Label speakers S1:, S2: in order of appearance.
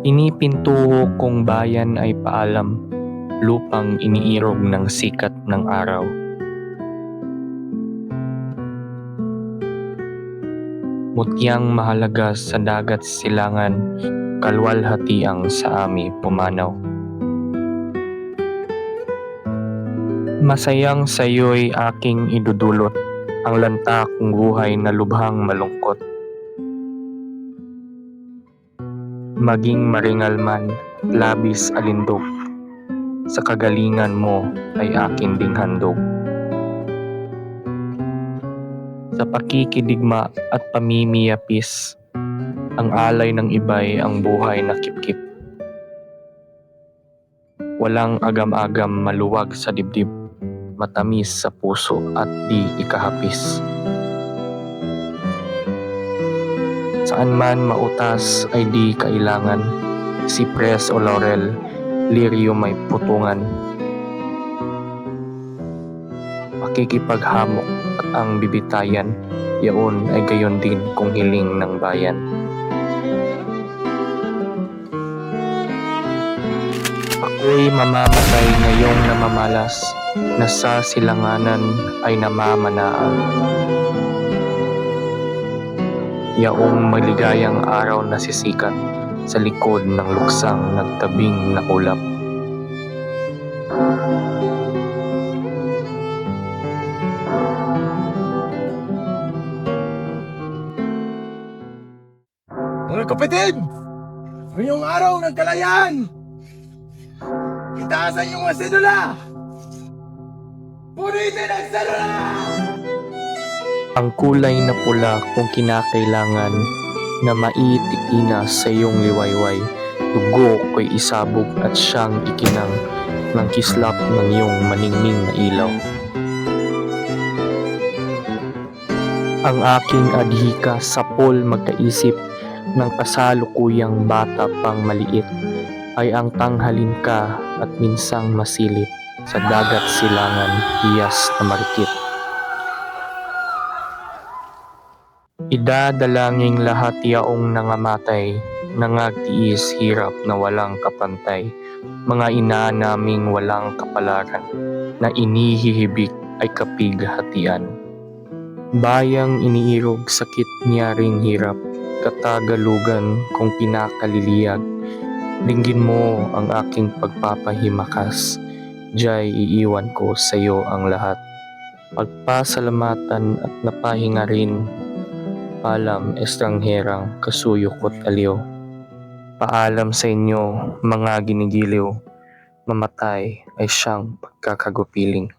S1: Inipintuho kong bayan ay paalam, lupang iniirog ng sikat ng araw. Mutyang mahalaga sa dagat silangan, kalwalhatiang sa ami pumanaw. Masayang sayo'y aking idudulot, ang lanta kong buhay na lubhang malungkot. Maging maringal man, labis alindog, sa kagalingan mo ay akin ding handog. Sa pakikidigma at pamimiyapis, ang alay ng iba'y ang buhay na kipkip. Walang agam-agam maluwag sa dibdib, matamis sa puso at di ikahapis. Saan man mautas ay di kailangan, sipres o laurel, liryo may putungan. Pakikipaghamok at ang bibitayan, yaon ay gayon din kung hiling ng bayan. Ako'y mamamatay ngayong namamalas, na sa silanganan ay namamanaan. Yaong maligayang araw na sisikat, sa likod ng luksang nagtabing nakulap.
S2: Mga kapatid! Ngayong araw ng kalayaan! Itaasan yung mga sedula! Punitin ang sedula!
S1: Ang kulay na pula kung kinakailangan, na maitikina sa iyong liwayway. Dugo ko'y isabog at siyang ikinang, ng kislap ng iyong maningning na ilaw. Ang aking adhika sa pol magkaisip, ng kasalukuyang bata pang maliit, ay ang tanghalin ka at minsang masilip, sa dagat silangan hiyas na marikit. Idadalangin lahat yaong nangamatay, nangagtiis hirap na walang kapantay, mga ina naming walang kapalaran, na inihihibik ay kapighatian. Bayang iniirog sakit niyaring hirap, katagalugan kung pinakaliliyag, dinggin mo ang aking pagpapahimakas, diya'y iiwan ko sa iyo ang lahat. Pagpasalamatan at napahinga rin, paalam estrangherang kasuyokot aliw. Paalam sa inyo mga ginigiliw, mamatay ay siyang pagkakagupiling.